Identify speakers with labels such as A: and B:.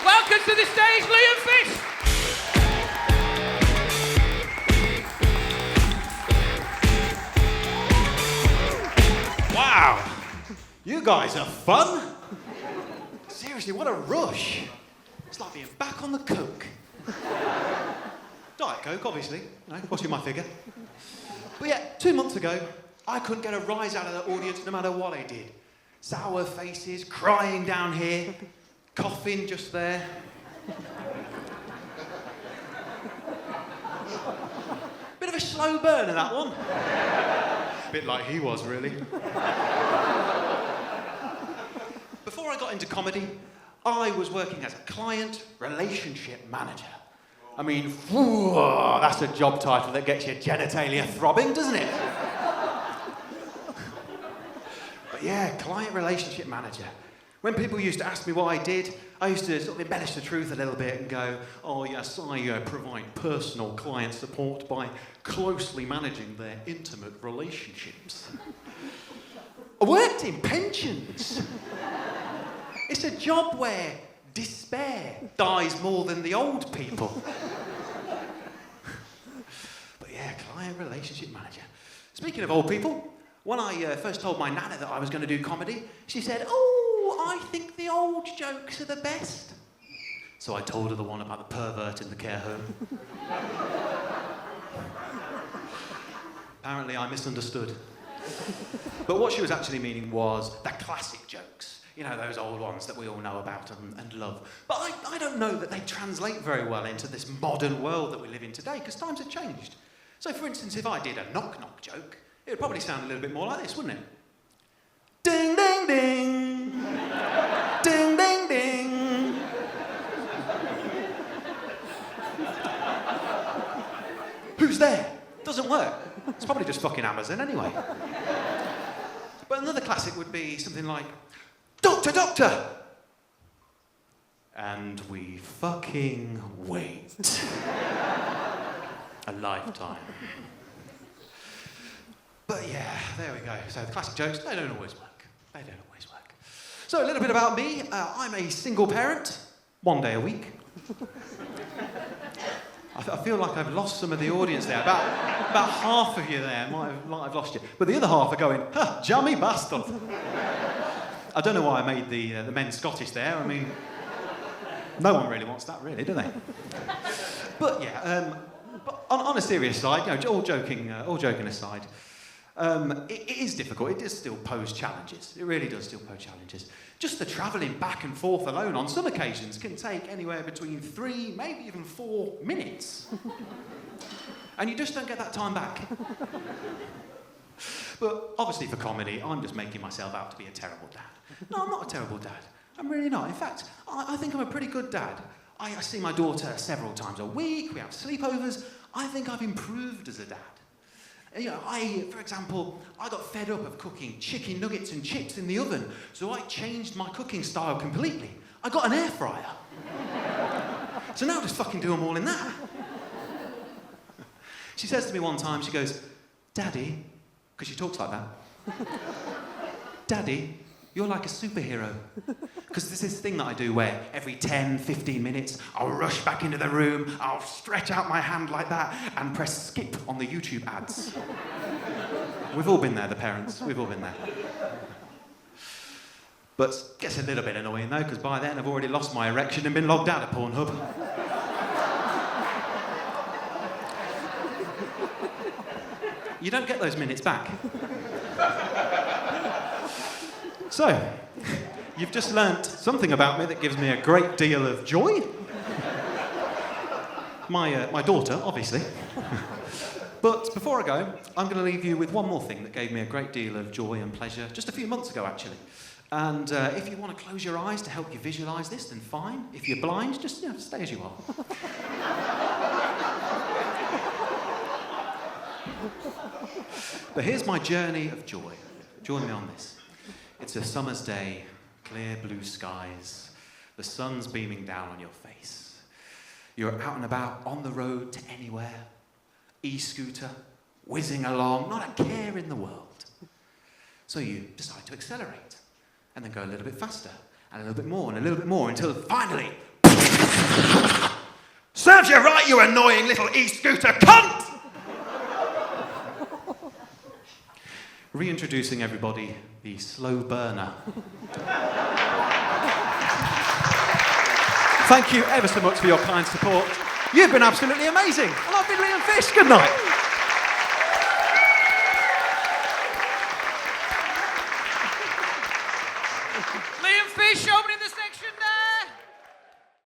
A: Welcome to the stage, Liam Fish.
B: Wow, you guys are fun. Seriously, what a rush. It's like being back on the coke. Diet Coke, obviously, watching my figure. But yeah, 2 months ago, I couldn't get a rise out of the audience no matter what I did. Sour faces, crying down here, coughing just there. Bit of a slow burner, that one. A bit like he was, really. Before I got into comedy, I was working as a client relationship manager. I mean, that's a job title that gets your genitalia throbbing, doesn't it? But yeah, client relationship manager. When people used to ask me what I did, I used to sort of embellish the truth a little bit and go, oh yes, I provide personal client support by closely managing their intimate relationships. I worked in pensions. It's a job where despair dies more than the old people. But yeah, client relationship manager. Speaking of old people, when I first told my nana that I was going to do comedy, she said, oh, I think the old jokes are the best. So I told her the one about the pervert in the care home. Apparently I misunderstood. But what she was actually meaning was the classic jokes. You know, those old ones that we all know about and love. But I don't know that they translate very well into this modern world that we live in today, because times have changed. So, for instance, if I did a knock-knock joke, it would probably sound a little bit more like this, wouldn't it? Ding, ding, ding. Ding, ding, ding. Who's there? Doesn't work. It's probably just fucking Amazon anyway. But another classic would be something like, Doctor, doctor! And we fucking wait. A lifetime. But yeah, there we go. So the classic jokes, they don't always work. They don't always work. So a little bit about me. I'm a single parent, 1 day a week. I feel like I've lost some of the audience there. About half of you there might have lost you. But the other half are going, ha, jammy bastard. I don't know why I made the men Scottish there. I mean, no one really wants that, really, do they? But yeah, but on a serious side, you know, all joking aside, it is difficult. It does still pose challenges. It really does still pose challenges. Just the travelling back and forth alone on some occasions can take anywhere between 3, maybe even 4 minutes. And you just don't get that time back. But obviously for comedy, I'm just making myself out to be a terrible dad. No, I'm not a terrible dad. I'm really not. In fact, I think I'm a pretty good dad. I see my daughter several times a week. We have sleepovers. I think I've improved as a dad. You know, for example, I got fed up of cooking chicken nuggets and chips in the oven, so I changed my cooking style completely. I got an air fryer. So now I just fucking do them all in that. She says to me one time, she goes, Daddy, because she talks like that. Daddy, you're like a superhero. Because there's this thing that I do where every 10, 15 minutes, I'll rush back into the room, I'll stretch out my hand like that and press skip on the YouTube ads. We've all been there, the parents. We've all been there. But it gets a little bit annoying though, because by then I've already lost my erection and been logged out of Pornhub. You don't get those minutes back. So, you've just learnt something about me that gives me a great deal of joy. My daughter, obviously. But before I go, I'm going to leave you with one more thing that gave me a great deal of joy and pleasure just a few months ago, actually. And if you want to close your eyes to help you visualise this, then fine. If you're blind, just stay as you are. But here's my journey of joy. Join me on this. It's a summer's day, clear blue skies. The sun's beaming down on your face. You're out and about on the road to anywhere. E-scooter, whizzing along, not a care in the world. So you decide to accelerate and then go a little bit faster and a little bit more and a little bit more until finally Serves you right, you annoying little e-scooter cunt! Reintroducing everybody, the slow burner. Thank you ever so much for your kind support. You've been absolutely amazing. And I've been Liam Fish. Good night.
A: Liam Fish opening